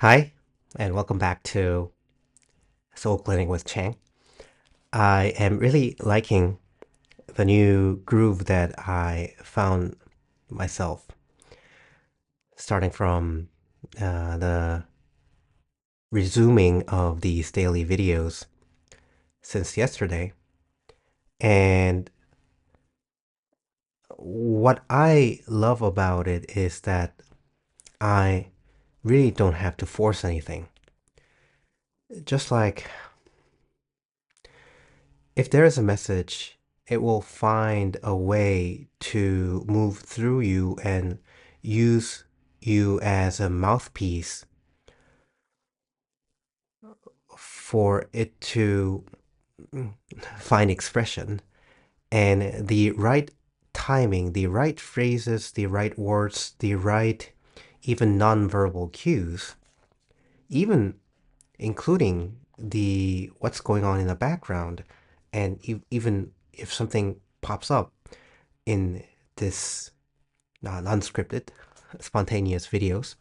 Hi, and welcome back to Soul Cleaning with Chang. I am really liking the new groove that I found myself, starting from the resuming of these daily videos since yesterday. And what I love about it is that I really don't have to force anything. Just like if there is a message, it will find a way to move through you and use you as a mouthpiece for it to find expression. And the right timing, the right phrases, the right words, the right even nonverbal cues, even including the what's going on in the background, and even if something pops up in this unscripted, spontaneous videos,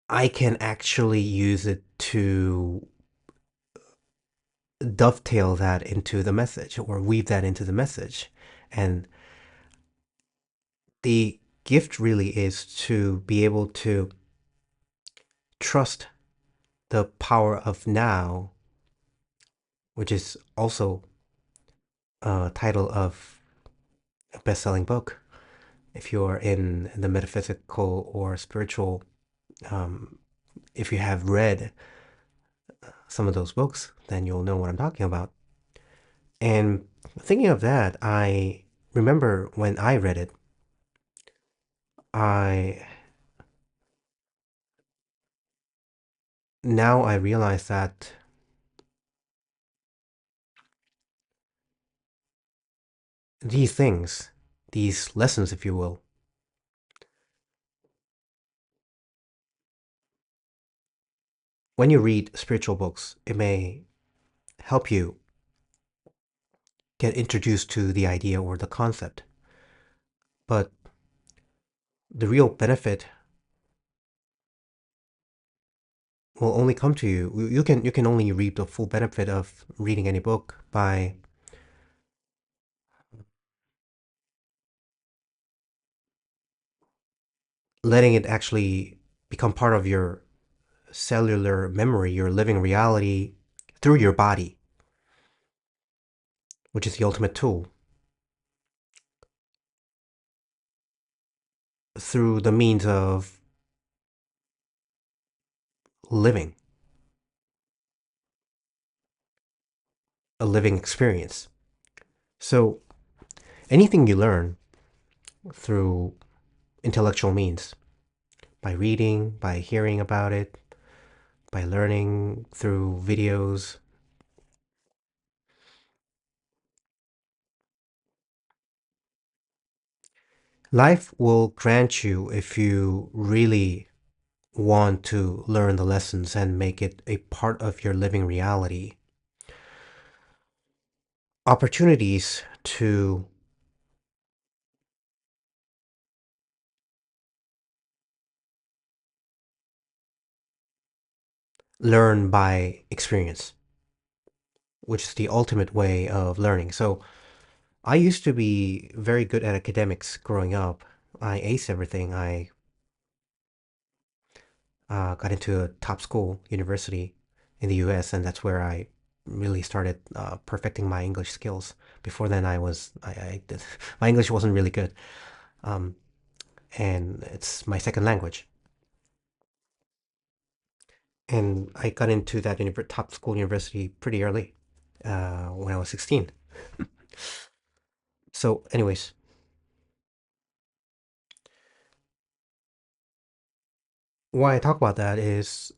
I can actually use it to dovetail that into the message or weave that into the message. And the gift really is to be able to trust the power of now, which is also a title of a best-selling book. If you're in the metaphysical or spiritual, um, if you have read some of those books, then you'll know what I'm talking about. And thinking of that, I remember when I read it, I now I realize that these things, these lessons, if you will, when you read spiritual books, it may help you get introduced to the idea or the concept. But the real benefit will only come to you. You can only reap the full benefit of reading any book by letting it actually become part of your cellular memory, your living reality through your body, which is the ultimate tool, through the means of living, a living experience. So anything you learn through intellectual means, by reading, by hearing about it, by learning through videos, life will grant you if you really want to learn the lessons and make it a part of your living reality. Opportunities to learn by experience, which is the ultimate way of learning. So I used to be very good at academics growing up. I aced everything. I got into a top school, university in the US, and that's where I really started perfecting my English skills. Before then, I did, my English wasn't really good, um, and it's my second language. And I got into that top school university pretty early, when I was 16. So, anyways, why I talk about that is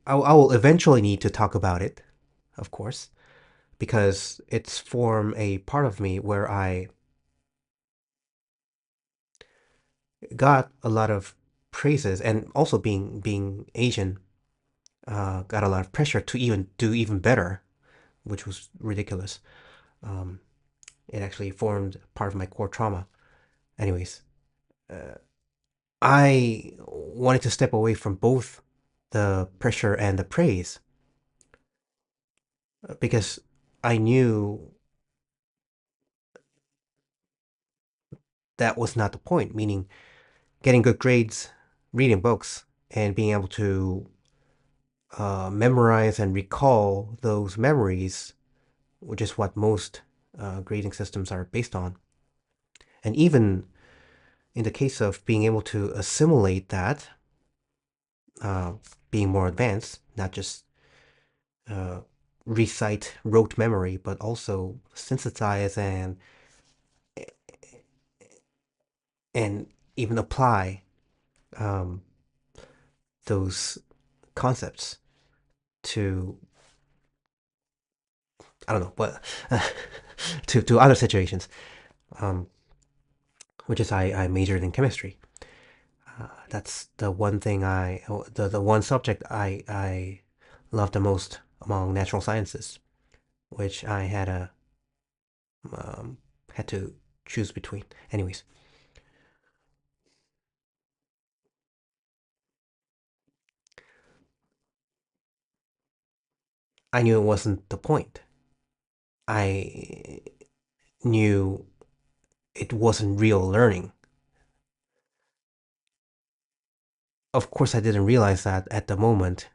I will eventually need to talk about it, of course, because it's formed a part of me where I got a lot of praises, and also being Asian, got a lot of pressure to even do even better, which was ridiculous. Um, it actually formed part of my core trauma. Anyways, I wanted to step away from both the pressure and the praise because I knew that was not the point, meaning getting good grades, reading books, and being able to memorize and recall those memories, which is what most grading systems are based on. And even in the case of being able to assimilate that, uh, being more advanced, not just uh, recite rote memory, but also synthesize and even apply um, those concepts to I don't know, but to other situations, um, which is I majored in chemistry. That's the one thing the one subject I love the most among natural sciences, which I um, had to choose between. Anyways, I knew it wasn't the point. I knew it wasn't real learning. Of course, I didn't realize that at the moment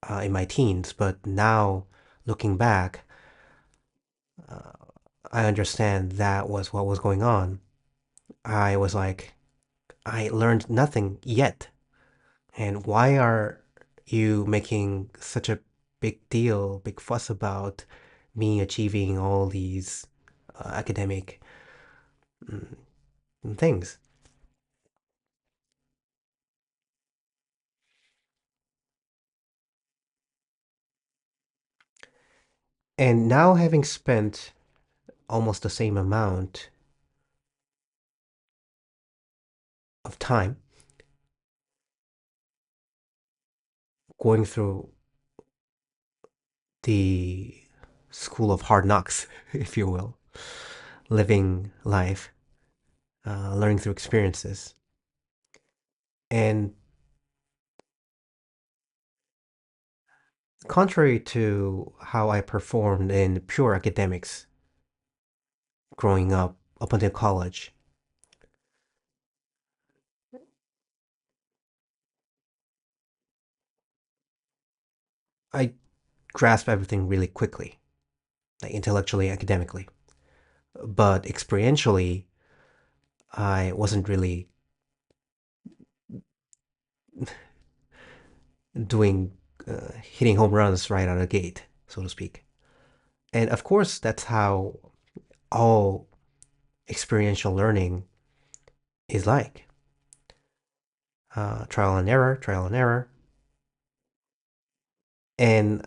in my teens, but now looking back, I understand that was what was going on. I was like, I learned nothing yet. And why are you making such a big deal, big fuss about me achieving all these academic mm, things? And now, having spent almost the same amount of time going through the school of hard knocks, if you will, living life, learning through experiences. And contrary to how I performed in pure academics growing up until college, I grasped everything really quickly, like intellectually, academically. But experientially, I wasn't really doing hitting home runs right out of the gate, so to speak. And of course, that's how all experiential learning is like trial and error, trial and error. And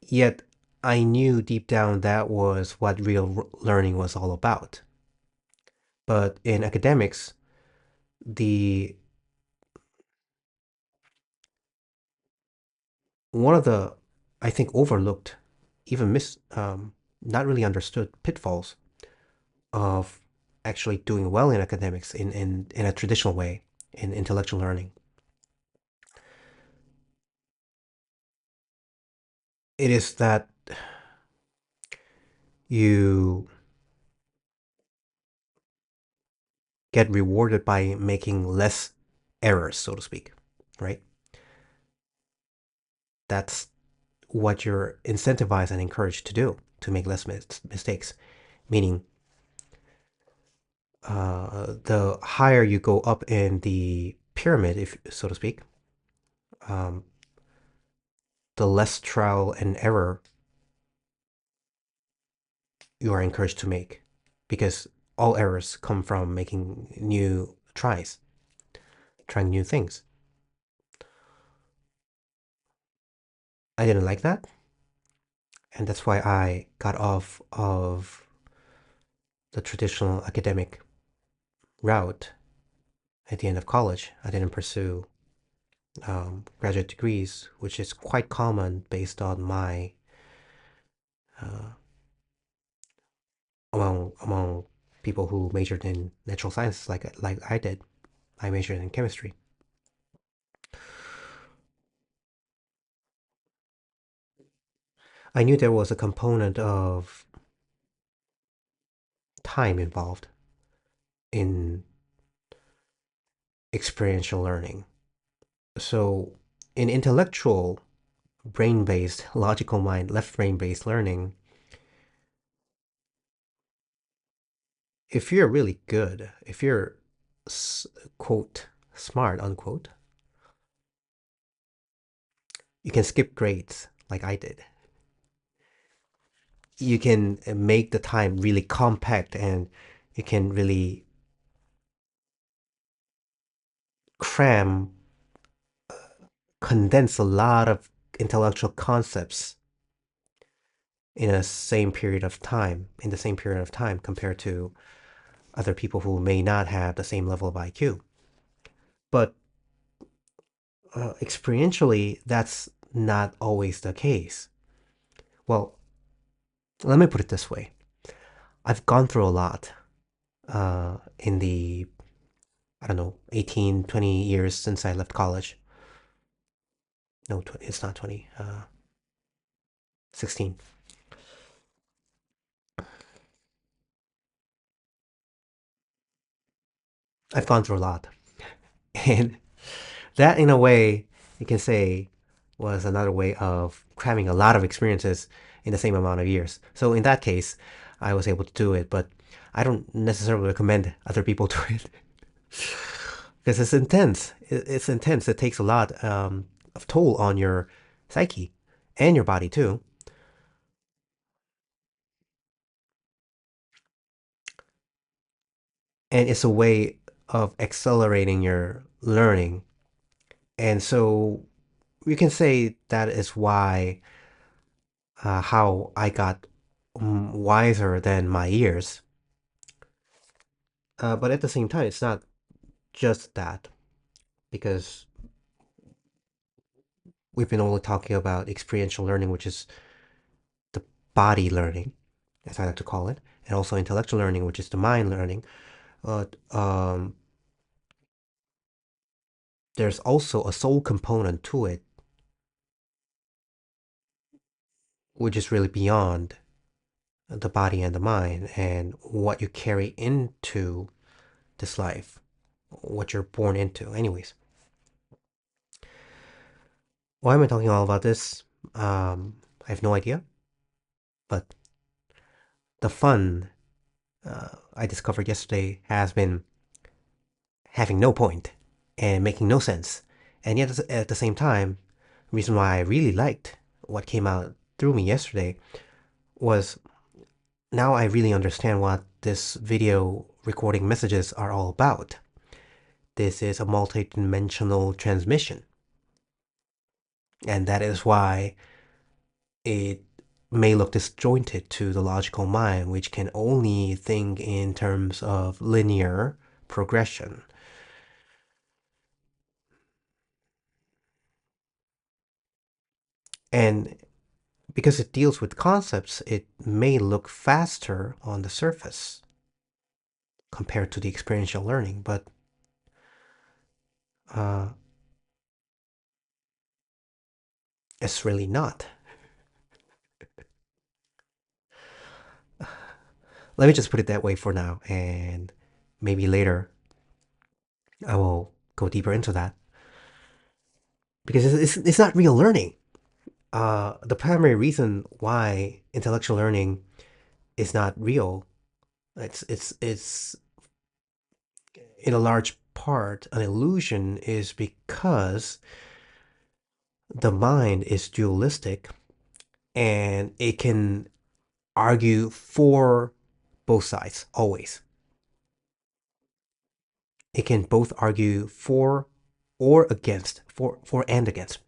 yet, I knew deep down that was what real learning was all about. But in academics, the one of the I think overlooked, even not really understood pitfalls of actually doing well in academics in a traditional way in intellectual learning. It is that you get rewarded by making less errors, so to speak, right? That's what you're incentivized and encouraged to do to make less mistakes. Meaning, the higher you go up in the pyramid, if so to speak, um, the less trial and error you are encouraged to make, because all errors come from making new tries, trying new things. I didn't like that, and that's why I got off of the traditional academic route at the end of college. I didn't pursue graduate degrees, which is quite common based on my uh, among people who majored in natural sciences like I did. I majored in chemistry. I knew there was a component of time involved in experiential learning. So, in intellectual, brain based, logical mind, left brain based learning, if you're really good, if you're, quote, smart, unquote, you can skip grades like I did. You can make the time really compact and you can really cram, condense a lot of intellectual concepts in a same period of time, in the same period of time compared to other people who may not have the same level of IQ. But experientially, that's not always the case. Well, let me put it this way. I've gone through a lot in the, I don't know, 18, 20 years since I left college. No, it's not 20, 16. I've gone through a lot. And that, in a way, you can say was another way of cramming a lot of experiences in the same amount of years. So in that case, I was able to do it, but I don't necessarily recommend other people do it because it's intense. It's intense. It takes a lot of toll on your psyche and your body too. And it's a way of accelerating your learning. And so you can say that is why how I got wiser than my years. But at the same time, it's not just that because we've been only talking about experiential learning, which is the body learning, as I like to call it, and also intellectual learning, which is the mind learning. But there's also a soul component to it, which is really beyond the body and the mind and what you carry into this life, what you're born into. Anyways, why am I talking all about this? I have no idea, but the fun I discovered yesterday has been having no point and making no sense. And yet, at the same time, the reason why I really liked what came out through me yesterday was now I really understand what this video recording messages are all about. This is a multi-dimensional transmission. And that is why it may look disjointed to the logical mind, which can only think in terms of linear progression. And because it deals with concepts, it may look faster on the surface compared to the experiential learning, but uh, it's really not. Let me just put it that way for now, and maybe later I will go deeper into that because it's not real learning. The primary reason why intellectual learning is not real, it's in a large part an illusion, is because the mind is dualistic and it can argue for both sides always. It can both argue for or against, for and against,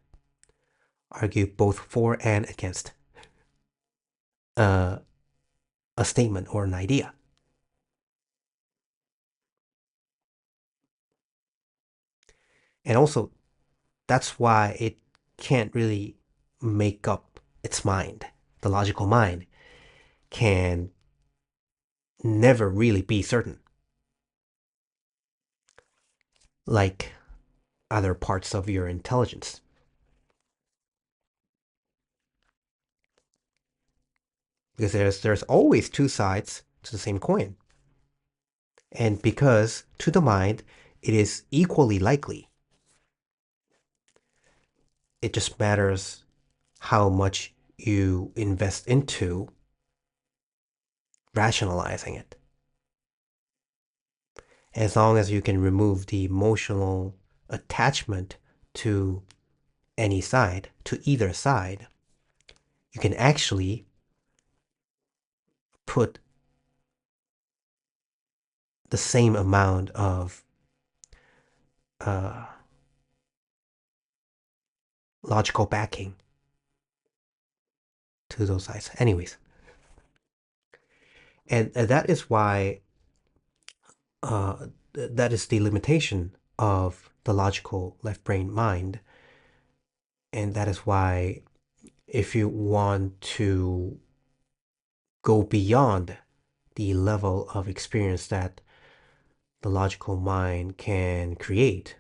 argue both for and against uh, a statement or an idea. And also, that's why it can't really make up its mind. The logical mind can never really be certain, like other parts of your intelligence. because there's always two sides to the same coin. And because to the mind it is equally likely, it just matters how much you invest into rationalizing it. As long as you can remove the emotional attachment to any side, to either side, you can actually put the same amount of uh, logical backing to those sides. Anyways, and that is why that is the limitation of the logical left brain mind, and that is why if you want to go beyond the level of experience that the logical mind can create,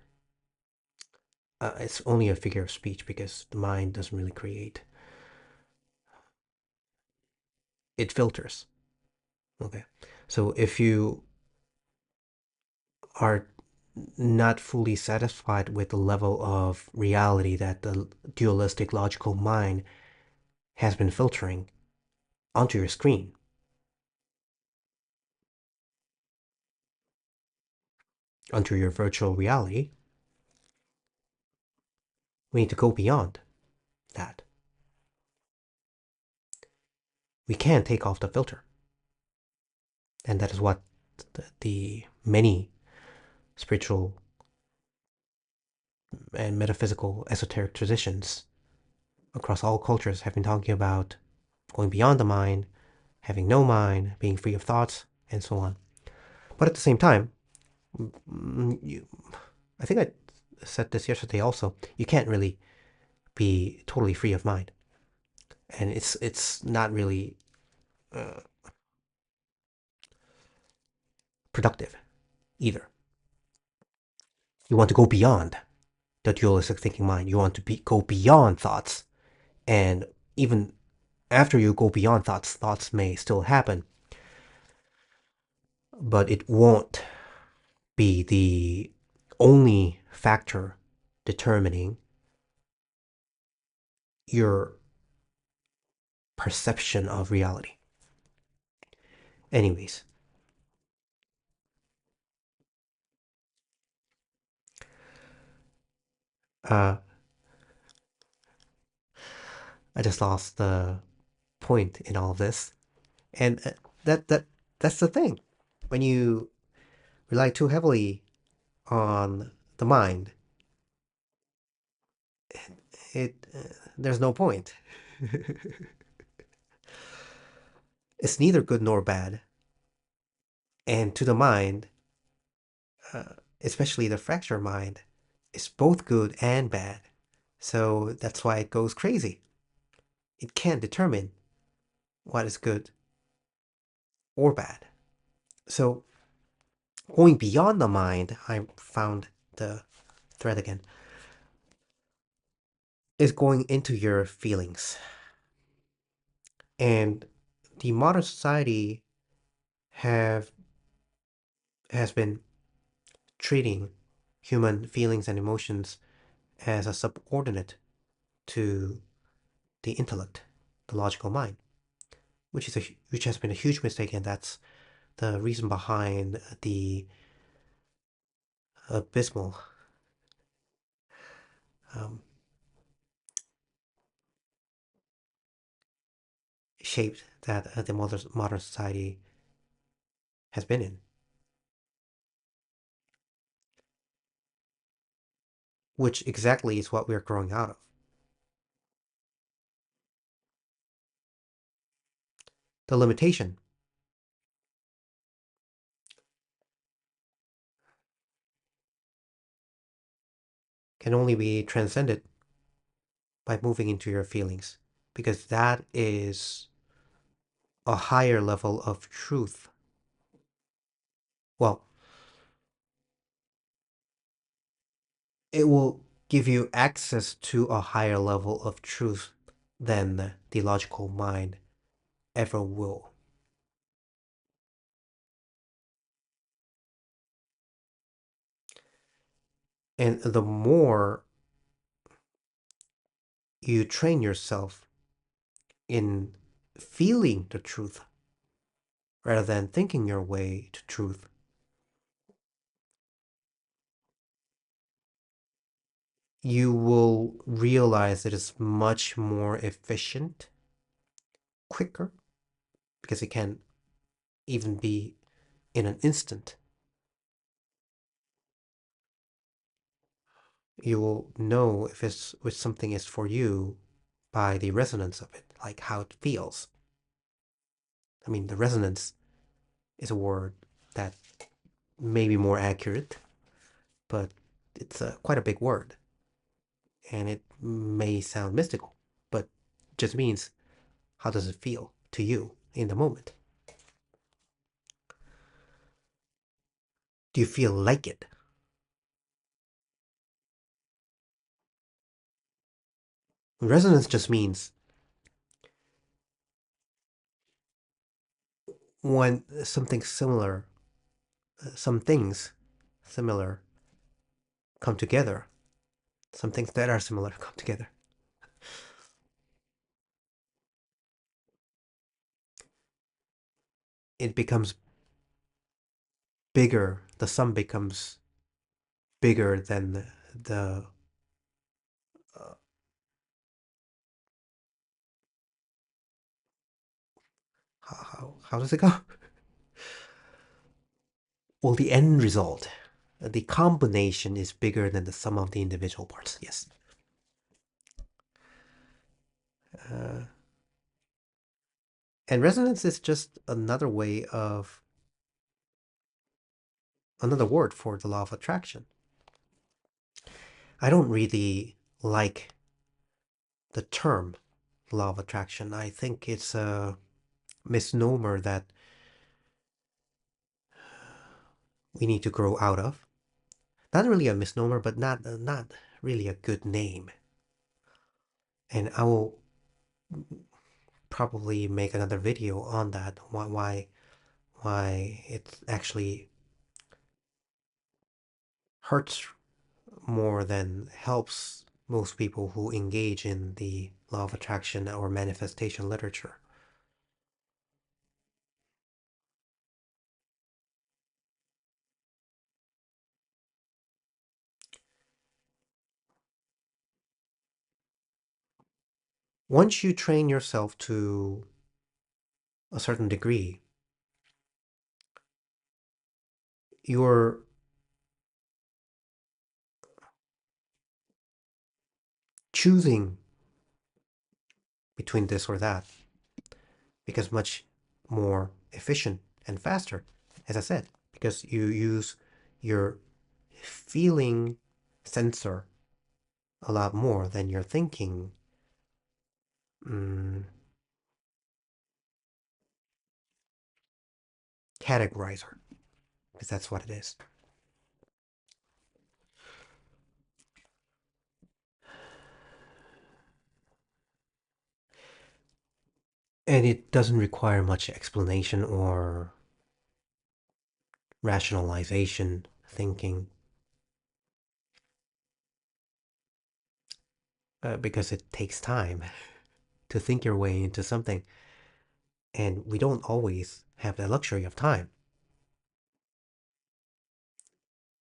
it's only a figure of speech because the mind doesn't really create. It filters. Okay. So if you are not fully satisfied with the level of reality that the dualistic logical mind has been filtering onto your screen, onto your virtual reality, we need to go beyond that. We can take off the filter. And that is what the many spiritual and metaphysical esoteric traditions across all cultures have been talking about going beyond the mind, having no mind, being free of thoughts, and so on. But at the same time, I think I said this yesterday also, you can't really be totally free of mind. And it's not really uh, productive either. You want to go beyond the dualistic thinking mind. You want to go beyond thoughts. And even after you go beyond thoughts, thoughts may still happen, but it won't be the only factor determining your perception of reality. Anyways, uh, I just lost the point in all of this, and that's the thing. When you rely too heavily on the mind, it there's no point. It's neither good nor bad, and to the mind, especially the fractured mind, is both good and bad. So that's why it goes crazy. It can't determine what is good or bad. So going beyond the mind, I found the thread again, is going into your feelings. And the modern society have has been treating human feelings and emotions as a subordinate to the intellect, the logical mind, which has been a huge mistake, and that's the reason behind the abysmal um, shape that the modern society has been in, which exactly is what we're growing out of. The limitation can only be transcended by moving into your feelings, because that is a higher level of truth. Well, it will give you access to a higher level of truth than the logical mind ever will. And the more you train yourself in feeling the truth rather than thinking your way to truth, you will realize it is much more efficient, quicker, because it can even be in an instant. You will know if something is for you by the resonance of it, like how it feels. I mean, the resonance is a word that may be more accurate, but it's quite a big word, and it may sound mystical, but just means how does it feel to you in the moment? Do you feel like it? Resonance just means when something similar, some things similar come together, some things that are similar come together. It becomes bigger. The sum becomes bigger than the uh, how does it go? Well, the end result, the combination is bigger than the sum of the individual parts. Yes. Uh, and resonance is just another word for the law of attraction. I don't really like the term law of attraction. I think it's a misnomer that we need to grow out of. Not really a misnomer, but not really a good name. And I will probably make another video on that. Why it actually hurts more than helps most people who engage in the law of attraction or manifestation literature. Once you train yourself to a certain degree, your choosing between this or that becomes much more efficient and faster, as I said, because you use your feeling sensor a lot more than your thinking mm, categorizer, because that's what it is. And it doesn't require much explanation or rationalization, thinking, because it takes time to think your way into something. And we don't always have the luxury of time.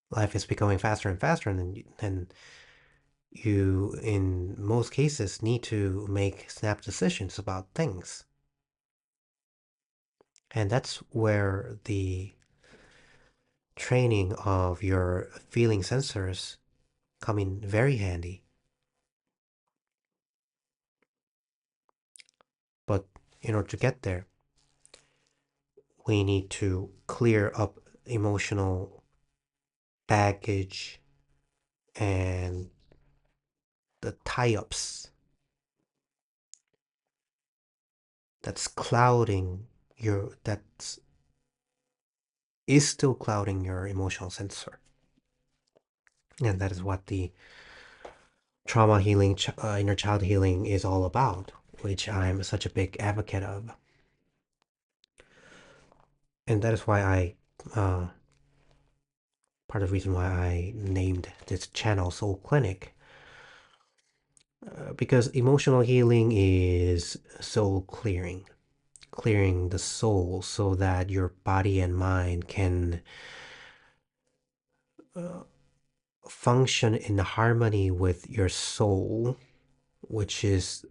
Life is becoming faster and faster, and you, in most cases, need to make snap decisions about things. And that's where the training of your feeling sensors come in very handy. But in order to get there, we need to clear up emotional baggage and the tie-ups that's clouding that is still clouding your emotional sensor. And that is what the trauma healing, inner child healing is all about, which I'm such a big advocate of. And that is why part of the reason why I named this channel Soul Clinic, because emotional healing is soul clearing, clearing the soul so that your body and mind can function in harmony with your soul, which is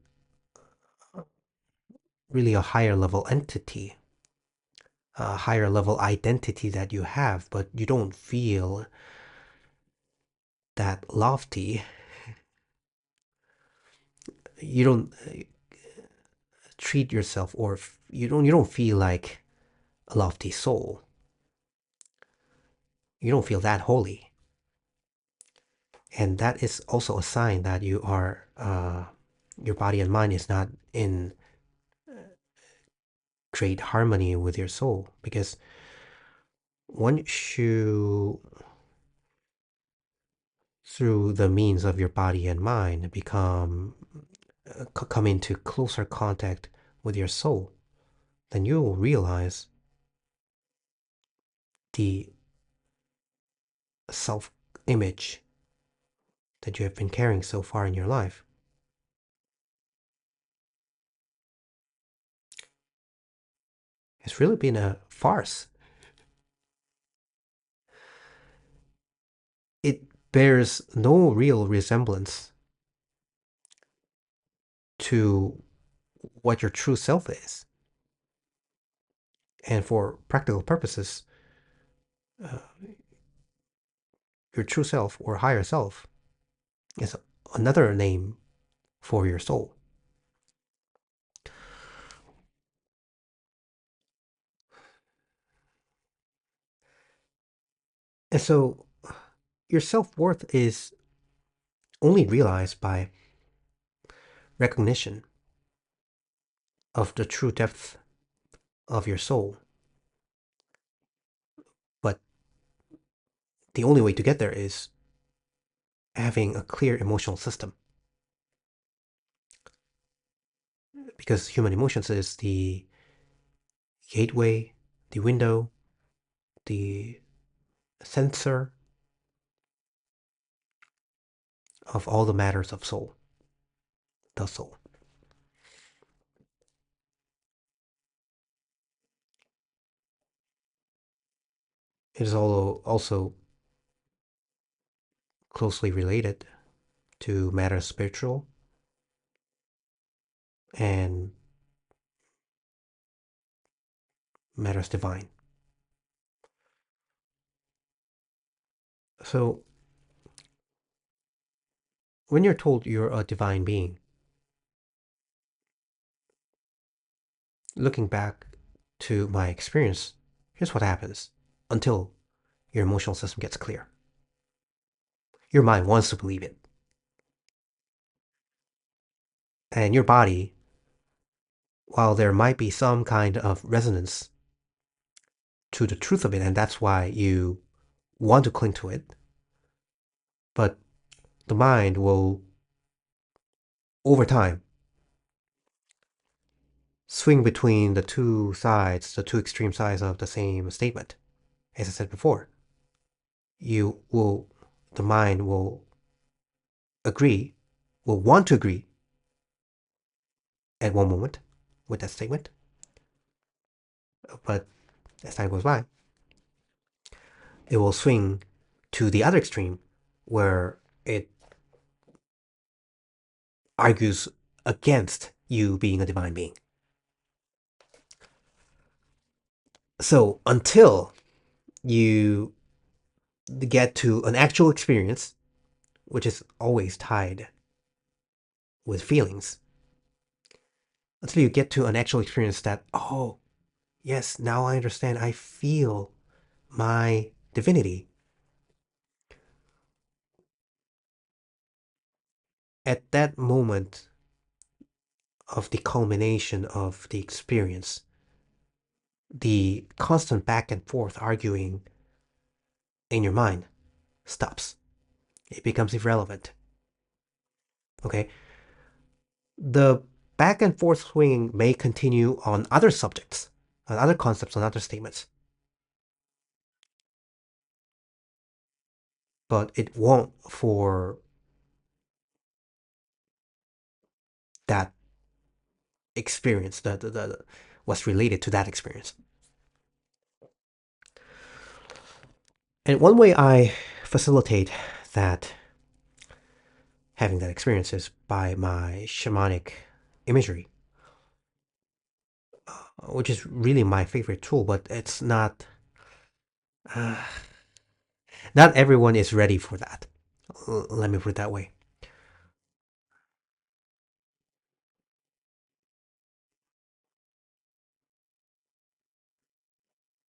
really a higher level entity, a higher level identity that you have, but you don't feel that lofty. You don't treat yourself, or you don't feel like a lofty soul. You don't feel that holy, and that is also a sign that you are your body and mind is not in great harmony with your soul, because once you, through the means of your body and mind, come into closer contact with your soul, then you will realize the self image that you have been carrying so far in your life. It's really been a farce. It bears no real resemblance to what your true self is. And for practical purposes, uh, your true self or higher self is another name for your soul. And so your self worth is only realized by recognition of the true depth of your soul. But the only way to get there is having a clear emotional system, because human emotions is the gateway, the window, the sensor of all the matters of soul, the soul. It is also closely related to matters spiritual and matters divine. So when you're told you're a divine being, looking back to my experience, here's what happens until your emotional system gets clear. Your mind wants to believe it. And your body, while there might be some kind of resonance to the truth of it, and that's why you want to cling to it, but the mind will, over time, swing between the two sides, the two extreme sides of the same statement. As I said before, you will, the mind will agree, will want to agree at one moment with that statement, but as time goes by, it will swing to the other extreme where it argues against you being a divine being. So until you get to an actual experience, which is always tied with feelings, until you get to an actual experience that, oh, yes, now I understand, I feel my divinity. At that moment of the culmination of the experience, the constant back and forth arguing in your mind stops. It becomes irrelevant. Okay? The back and forth swinging may continue on other subjects, on other concepts, on other statements. but it won't for that experience, what's related to that experience. And one way I facilitate that, having that experience, is by my shamanic imagery, which is really my favorite tool, but it's not, uh, not everyone is ready for that. Let me put it that way.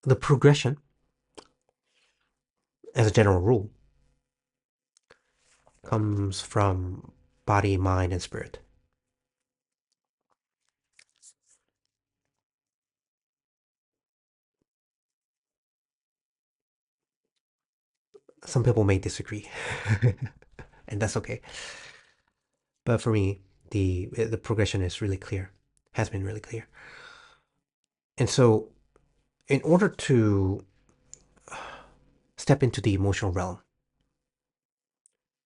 The progression, as a general rule, comes from body, mind, and spirit. Some people may disagree, and that's okay. But for me, the progression is really clear, has been really clear. And so, in order to step into the emotional realm,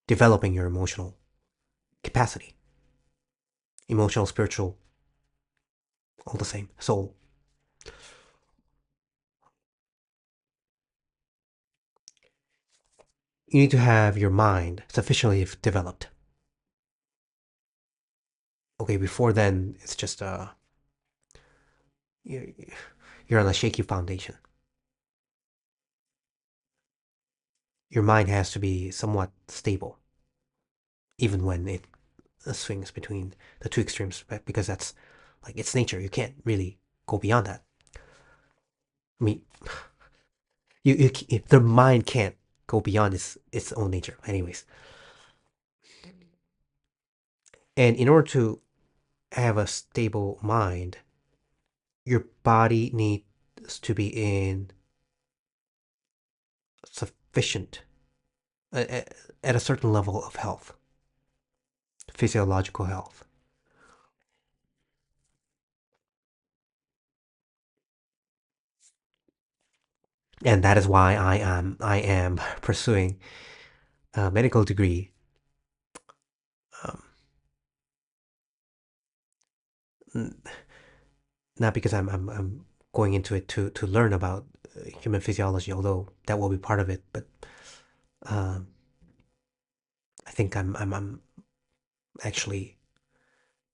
developing your emotional capacity, emotional, spiritual, all the same, soul, you need to have your mind sufficiently developed. Okay, before then, it's just you're on a shaky foundation. Your mind has to be somewhat stable, even when it swings between the two extremes, because that's like it's nature. You can't really go beyond that. I mean, if the mind can't go beyond its own nature, anyways. And in order to have a stable mind, your body needs to be in sufficient, at a certain level of health, physiological health. And that is why I am pursuing a medical degree. Um, Not because I'm going into it to learn about human physiology, although that will be part of it. But um, I think I'm actually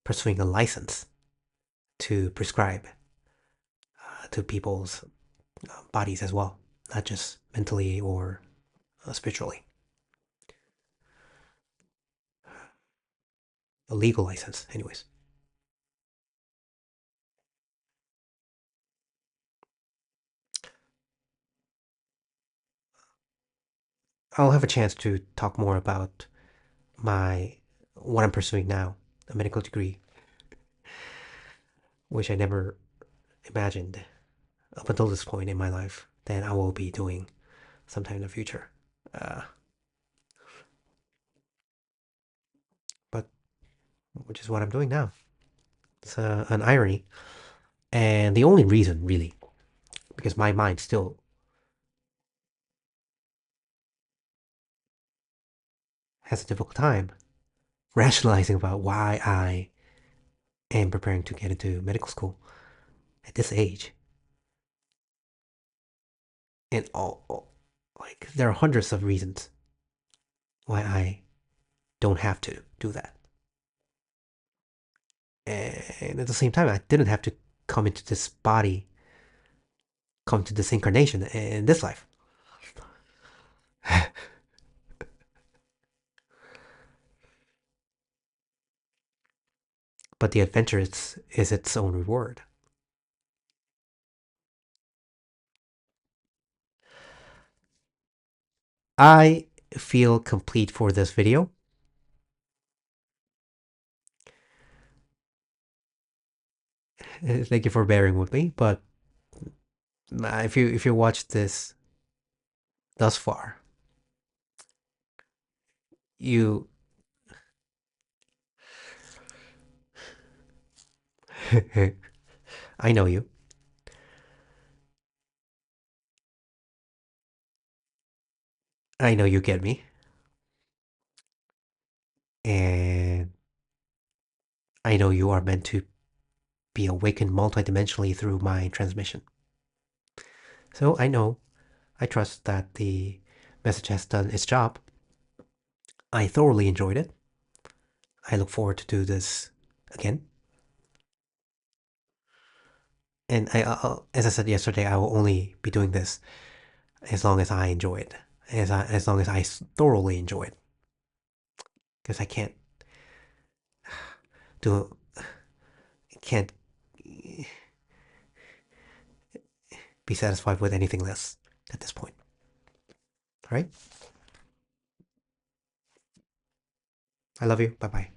pursuing a license to prescribe to people's bodies as well, not just mentally or spiritually. A legal license, anyways. I'll have a chance to talk more about my what I'm pursuing now, a medical degree, which I never imagined up until this point in my life that I will be doing sometime in the future. Uh, but which is what I'm doing now. It's an irony, and the only reason, really, because my mind still has a difficult time rationalizing about why I am preparing to get into medical school at this age, and like there are hundreds of reasons why I don't have to do that. And at the same time, I didn't have to come into this body, come to this incarnation in this life. But the adventure is its own reward. I feel complete for this video. Thank you for bearing with me. But if you watch this thus far, you I know you. I know you get me. And I know you are meant to be awakened multidimensionally through my transmission. So I trust that the message has done its job. I thoroughly enjoyed it. I look forward to do this again. And as I said yesterday, I will only be doing this as long as I enjoy it, as long as I thoroughly enjoy it, because I do can't be satisfied with anything less at this point. All right, I love you. Bye bye.